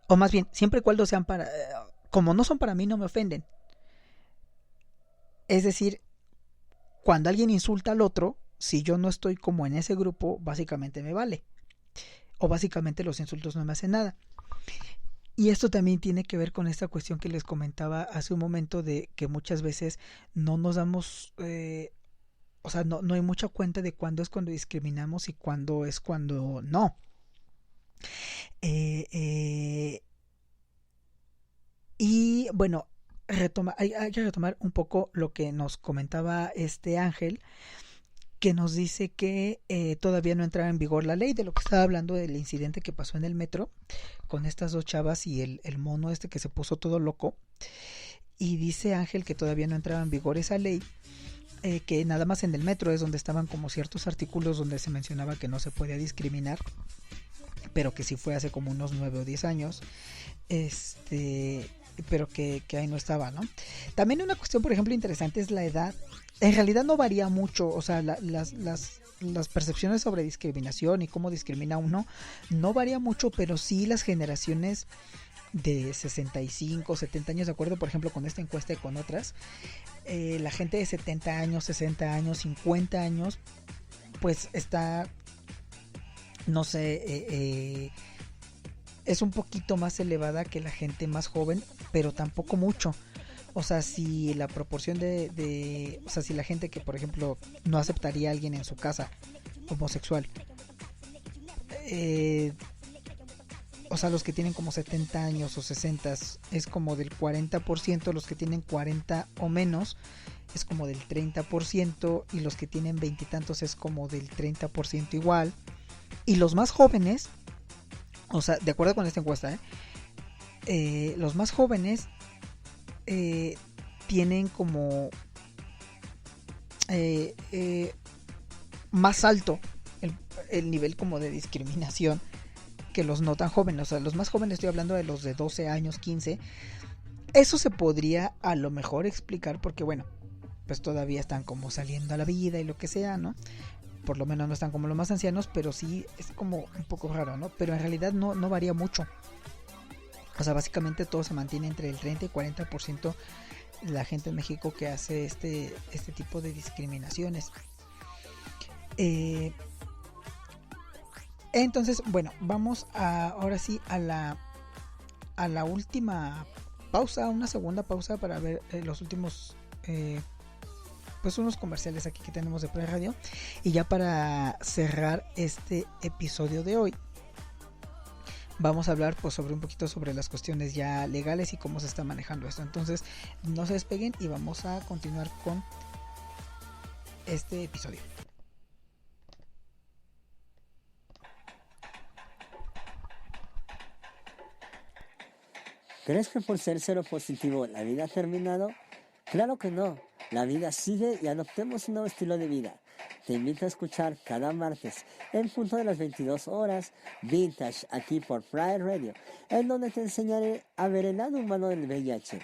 o más bien, siempre y cuando sean para, como no son para mí, no me ofenden. Es decir, cuando alguien insulta al otro, si yo no estoy como en ese grupo, básicamente me vale. O básicamente los insultos no me hacen nada. Y esto también tiene que ver con esta cuestión que les comentaba hace un momento de que muchas veces no nos damos, o sea, no hay mucha cuenta de cuándo es cuando discriminamos y cuándo es cuando no. Eh, eh, y bueno, hay que retomar un poco lo que nos comentaba este Ángel, que nos dice que todavía no entraba en vigor la ley, de lo que estaba hablando del incidente que pasó en el metro con estas dos chavas y el mono este que se puso todo loco. Y dice Ángel que todavía no entraba en vigor esa ley, que nada más en el metro es donde estaban como ciertos artículos donde se mencionaba que no se podía discriminar, pero que sí fue hace como unos 9 o 10 años, pero que ahí no estaba, ¿no? También una cuestión, por ejemplo, interesante es la edad. En realidad no varía mucho, o sea, las percepciones sobre discriminación y cómo discrimina uno no varía mucho, pero sí las generaciones de 65, 70 años, de acuerdo, por ejemplo, con esta encuesta y con otras, la gente de 70 años, 60 años, 50 años, pues está, no sé, es un poquito más elevada que la gente más joven, pero tampoco mucho. O sea, si la proporción o sea, si la gente que, por ejemplo, no aceptaría a alguien en su casa homosexual, eh, o sea, los que tienen como 70 años o 60 es como del 40%, los que tienen 40 o menos es como del 30%, y los que tienen veintitantos es como del 30% igual. Y los más jóvenes, o sea, de acuerdo con esta encuesta, los más jóvenes eh, tienen como eh, eh, más alto el nivel como de discriminación que los no tan jóvenes. O sea, los más jóvenes, estoy hablando de los de 12 años, 15. Eso se podría a lo mejor explicar porque, bueno, pues todavía están como saliendo a la vida y lo que sea, ¿no? Por lo menos no están como los más ancianos, pero sí es como un poco raro, ¿no? Pero en realidad no varía mucho. O sea, básicamente todo se mantiene entre el 30 y 40% de la gente en México que hace este tipo de discriminaciones. Entonces, bueno, vamos ahora sí a la última pausa, una segunda pausa para ver los últimos, pues unos comerciales aquí que tenemos de Pre Radio. Y ya para cerrar este episodio de hoy, vamos a hablar pues sobre un poquito sobre las cuestiones ya legales y cómo se está manejando esto. Entonces, no se despeguen y vamos a continuar con este episodio. ¿Crees que por ser cero positivo la vida ha terminado? Claro que no, la vida sigue y adoptemos un nuevo estilo de vida. Te invito a escuchar cada martes, en punto de las 22 horas, Vintage, aquí por Pride Radio, en donde te enseñaré a ver el lado humano del VIH.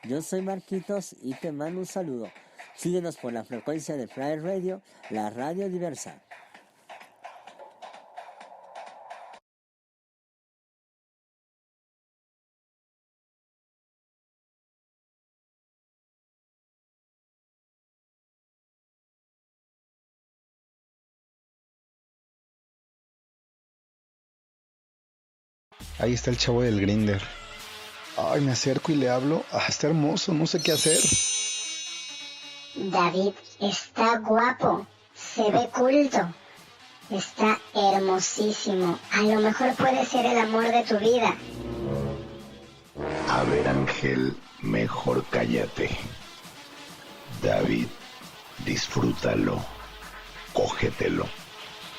Yo soy Marquitos y te mando un saludo. Síguenos por la frecuencia de Pride Radio, la radio diversa. Ahí está el chavo del Grinder. Ay, me acerco y le hablo. Ah, está hermoso, no sé qué hacer. David está guapo, se ve culto, está hermosísimo. A lo mejor puede ser el amor de tu vida. A ver, Ángel, mejor cállate. David, disfrútalo, cógetelo.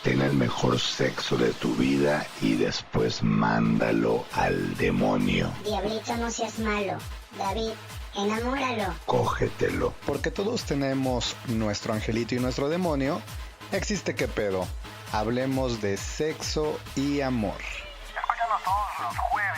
Ten el mejor sexo de tu vida y después mándalo al demonio. Diablito, no seas malo. David, enamóralo. Cógetelo. Porque todos tenemos nuestro angelito y nuestro demonio. Existe qué pedo. Hablemos de sexo y amor. Escúchanos todos los jueves.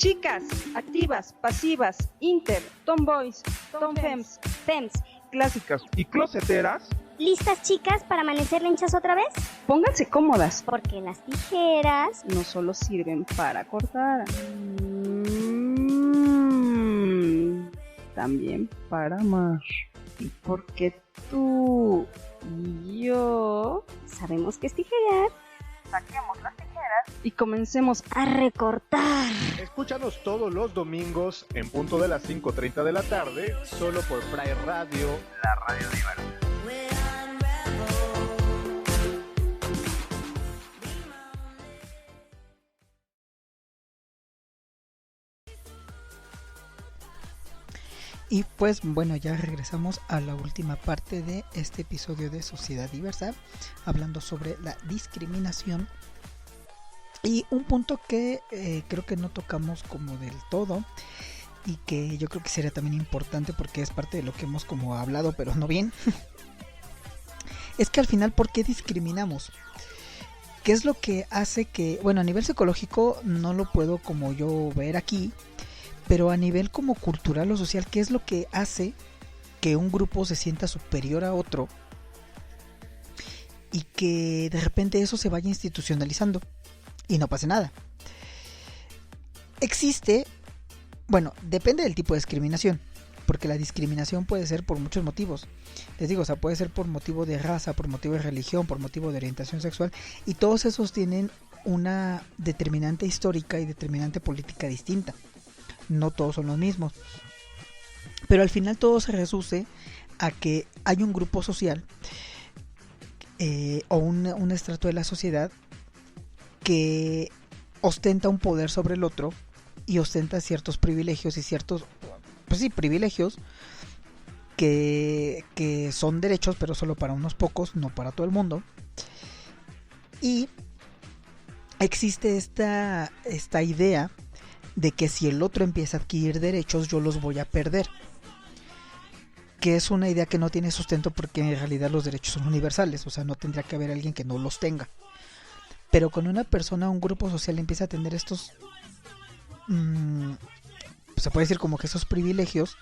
chicas, activas, pasivas, inter, tomboys, tomfems, Fems, clásicas ¿Y closeteras? ¿listas chicas para amanecer lenchas otra vez? Pónganse cómodas, Porque las tijeras... no solo sirven para cortar, también para amar. Y porque tú y yo Sabemos que es tijerear. Saquemos las tijeras. y comencemos A recortar. Escúchanos todos los domingos en punto de las 5:30 de la tarde, solo por Fry Radio. La radio diversa. Y pues bueno, ya regresamos a la última parte de este episodio de Sociedad Diversa, hablando sobre la discriminación. Y un punto que creo que no tocamos como del todo, y que yo creo que sería también importante porque es parte de lo que hemos como hablado, pero no bien, es que al final, ¿por qué discriminamos? ¿Qué es lo que hace que, bueno, a nivel psicológico no lo puedo como yo ver aquí, pero a nivel como cultural o social, ¿qué es lo que hace que un grupo se sienta superior a otro y que de repente eso se vaya institucionalizando y no pase nada? Existe, bueno, depende del tipo de discriminación, porque la discriminación puede ser por muchos motivos. Les digo, o sea, puede ser por motivo de raza, por motivo de religión, por motivo de orientación sexual, y todos esos tienen una determinante histórica y determinante política distinta. No todos son los mismos, pero al final todo se reduce a que hay un grupo social o un estrato de la sociedad que ostenta un poder sobre el otro y ostenta ciertos privilegios y ciertos, pues sí, privilegios que son derechos, pero solo para unos pocos, no para todo el mundo. Y existe esta idea de que si el otro empieza a adquirir derechos, yo los voy a perder. Que es una idea que no tiene sustento, porque en realidad los derechos son universales, o sea, no tendría que haber alguien que no los tenga. Pero cuando una persona, un grupo social empieza a tener estos, se puede decir como que esos privilegios,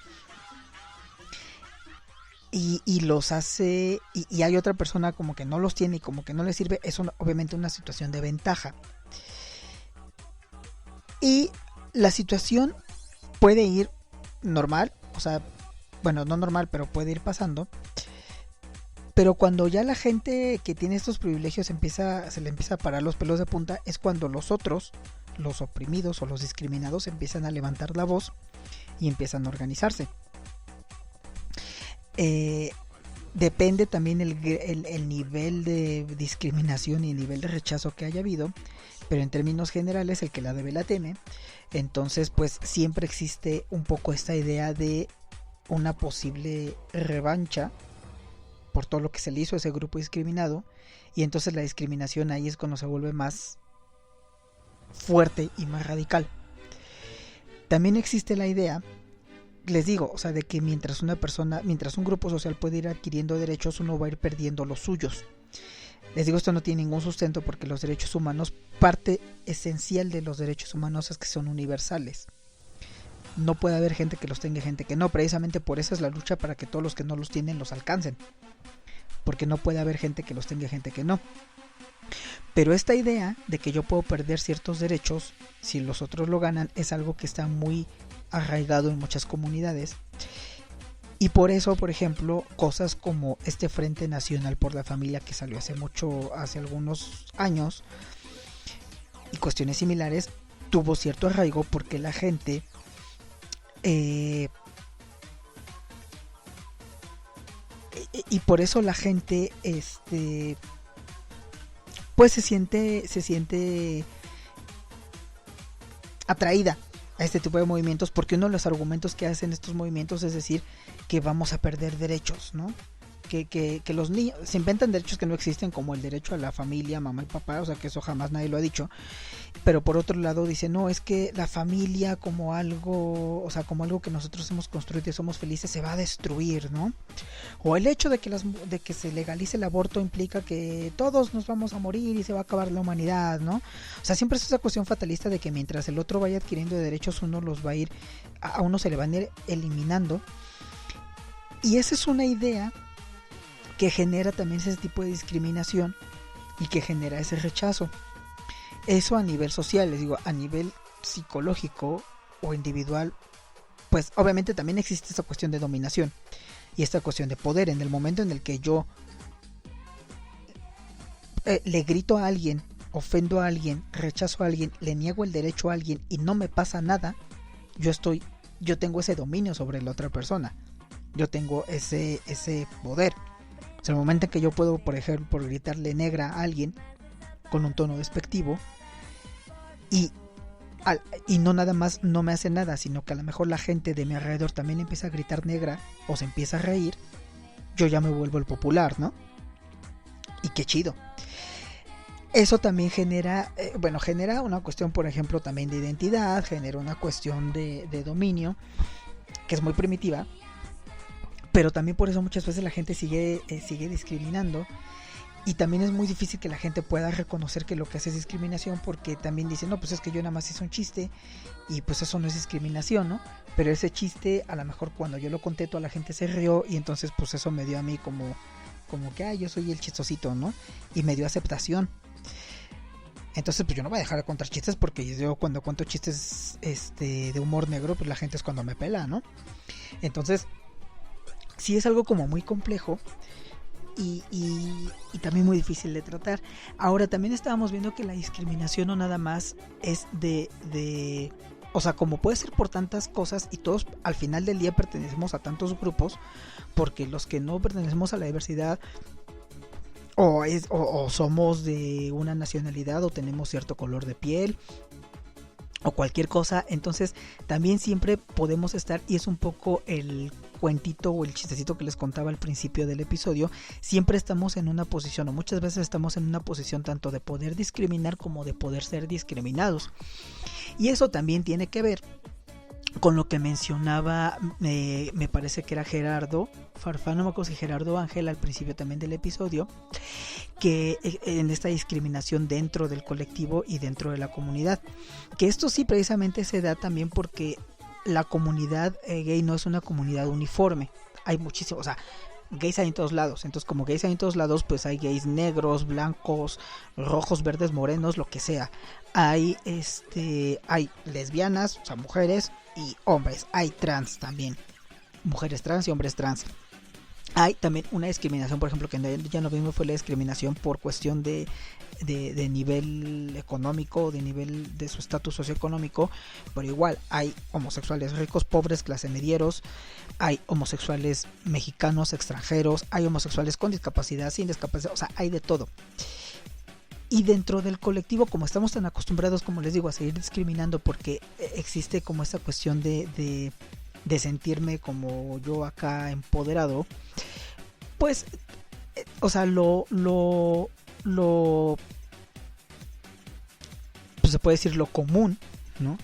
y los hace, y hay otra persona como que no los tiene y como que no le sirve, es obviamente una situación de ventaja. Y la situación puede ir normal, o sea, bueno, no normal, pero puede ir pasando. Pero cuando ya la gente que tiene estos privilegios se le empieza a parar los pelos de punta, es cuando los otros, los oprimidos o los discriminados, empiezan a levantar la voz y empiezan a organizarse. Depende también el nivel de discriminación y el nivel de rechazo que haya habido, pero en términos generales el que la debe la teme. Entonces pues siempre existe un poco esta idea de una posible revancha por todo lo que se le hizo a ese grupo discriminado, y entonces la discriminación ahí es cuando se vuelve más fuerte y más radical. También existe la idea, les digo, o sea, de que mientras un grupo social puede ir adquiriendo derechos, uno va a ir perdiendo los suyos. Les digo, esto no tiene ningún sustento, porque los derechos humanos, parte esencial de los derechos humanos es que son universales. No puede haber gente que los tenga y gente que no. Precisamente por eso es la lucha, para que todos los que no los tienen los alcancen. Porque no puede haber gente que los tenga y gente que no. Pero esta idea de que yo puedo perder ciertos derechos si los otros lo ganan es algo que está muy arraigado en muchas comunidades. Y por eso, por ejemplo, cosas como este Frente Nacional por la Familia, que salió hace algunos años, y cuestiones similares, tuvo cierto arraigo porque la gente y por eso la gente pues se siente atraída a este tipo de movimientos, porque uno de los argumentos que hacen estos movimientos es decir que vamos a perder derechos, ¿no? que los niños se inventan derechos que no existen, como el derecho a la familia, mamá y papá, o sea que eso jamás nadie lo ha dicho, pero por otro lado dice, no, es que la familia como algo, o sea, como algo que nosotros hemos construido y somos felices se va a destruir, ¿no? O el hecho de que se legalice el aborto implica que todos nos vamos a morir y se va a acabar la humanidad, ¿no? O sea, siempre es esa cuestión fatalista de que mientras el otro vaya adquiriendo derechos, uno los va a ir, a uno se le van a ir eliminando. Y esa es una idea que genera también ese tipo de discriminación y que genera ese rechazo. Eso a nivel social, les digo, a nivel psicológico o individual, pues obviamente también existe esa cuestión de dominación y esta cuestión de poder. En el momento en el que yo le grito a alguien, ofendo a alguien, rechazo a alguien, le niego el derecho a alguien y no me pasa nada, yo tengo ese dominio sobre la otra persona. Yo tengo ese poder. O sea, el momento en que yo puedo, por ejemplo, por gritarle negra a alguien con un tono despectivo y no nada más no me hace nada, sino que a lo mejor la gente de mi alrededor también empieza a gritar negra o se empieza a reír, yo ya me vuelvo el popular, ¿no? Y qué chido. Eso también genera una cuestión, por ejemplo, también de identidad, genera una cuestión de dominio, que es muy primitiva. Pero también por eso muchas veces la gente sigue discriminando. Y también es muy difícil que la gente pueda reconocer que lo que hace es discriminación, porque también dicen, no, pues es que yo nada más hice un chiste y pues eso no es discriminación, ¿no? Pero ese chiste, a lo mejor cuando yo lo conté, toda la gente se rió y entonces pues eso me dio a mí como que, yo soy el chistosito, ¿no? Y me dio aceptación. Entonces pues yo no voy a dejar de contar chistes, porque yo cuando cuento chistes de humor negro, pues la gente es cuando me pela, ¿no? Entonces sí es algo como muy complejo y también muy difícil de tratar. Ahora también estábamos viendo que la discriminación no nada más es o sea, como puede ser por tantas cosas, y todos al final del día pertenecemos a tantos grupos, porque los que no pertenecemos a la diversidad o somos de una nacionalidad o tenemos cierto color de piel o cualquier cosa, entonces también siempre podemos estar, y es un poco el cuentito o el chistecito que les contaba al principio del episodio, siempre estamos en una posición, o muchas veces estamos en una posición tanto de poder discriminar como de poder ser discriminados. Y eso también tiene que ver con lo que mencionaba, me parece que era Gerardo Farfán, no me acuerdo si Gerardo Ángel al principio también del episodio, que en esta discriminación dentro del colectivo y dentro de la comunidad, que esto sí precisamente se da también porque la comunidad gay no es una comunidad uniforme, hay muchísimos, o sea, gays hay en todos lados, entonces como gays hay en todos lados, pues hay gays negros, blancos, rojos, verdes, morenos, lo que sea. Hay lesbianas, o sea, mujeres y hombres, hay trans también, mujeres trans y hombres trans. Hay también una discriminación, por ejemplo, que ya no vimos, fue la discriminación por cuestión de nivel económico, de nivel de su estatus socioeconómico, pero igual hay homosexuales ricos, pobres, clase medieros, hay homosexuales mexicanos, extranjeros, hay homosexuales con discapacidad, sin discapacidad, o sea, hay de todo. Y dentro del colectivo, como estamos tan acostumbrados, como les digo, a seguir discriminando, porque existe como esa cuestión de sentirme como yo acá empoderado, pues, o sea, pues se puede decir lo común, ¿no?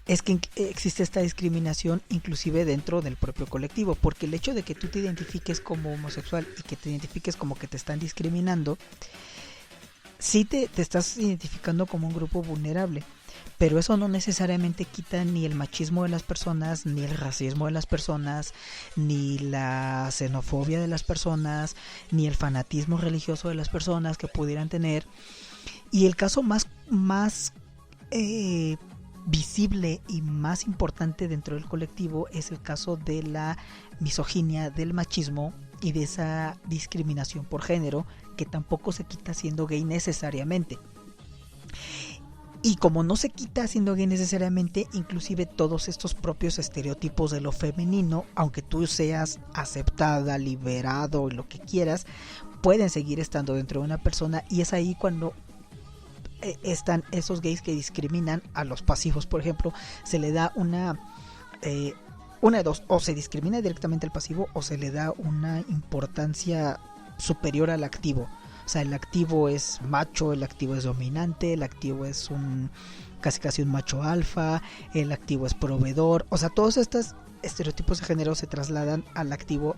Es que existe esta discriminación inclusive dentro del propio colectivo, porque el hecho de que tú te identifiques como homosexual y que te identifiques como que te están discriminando, sí te estás identificando como un grupo vulnerable, pero eso no necesariamente quita ni el machismo de las personas, ni el racismo de las personas, ni la xenofobia de las personas, ni el fanatismo religioso de las personas que pudieran tener. Y el caso más visible y más importante dentro del colectivo es el caso de la misoginia, del machismo y de esa discriminación por género, que tampoco se quita siendo gay necesariamente. Y como no se quita siendo gay necesariamente, inclusive todos estos propios estereotipos de lo femenino, aunque tú seas aceptada, liberado y lo que quieras, pueden seguir estando dentro de una persona, y es ahí cuando están esos gays que discriminan a los pasivos. Por ejemplo, se le da una de dos, o se discrimina directamente al pasivo o se le da una importancia superior al activo. O sea, el activo es macho, el activo es dominante, el activo es casi un macho alfa, el activo es proveedor. O sea, todos estos estereotipos de género se trasladan al activo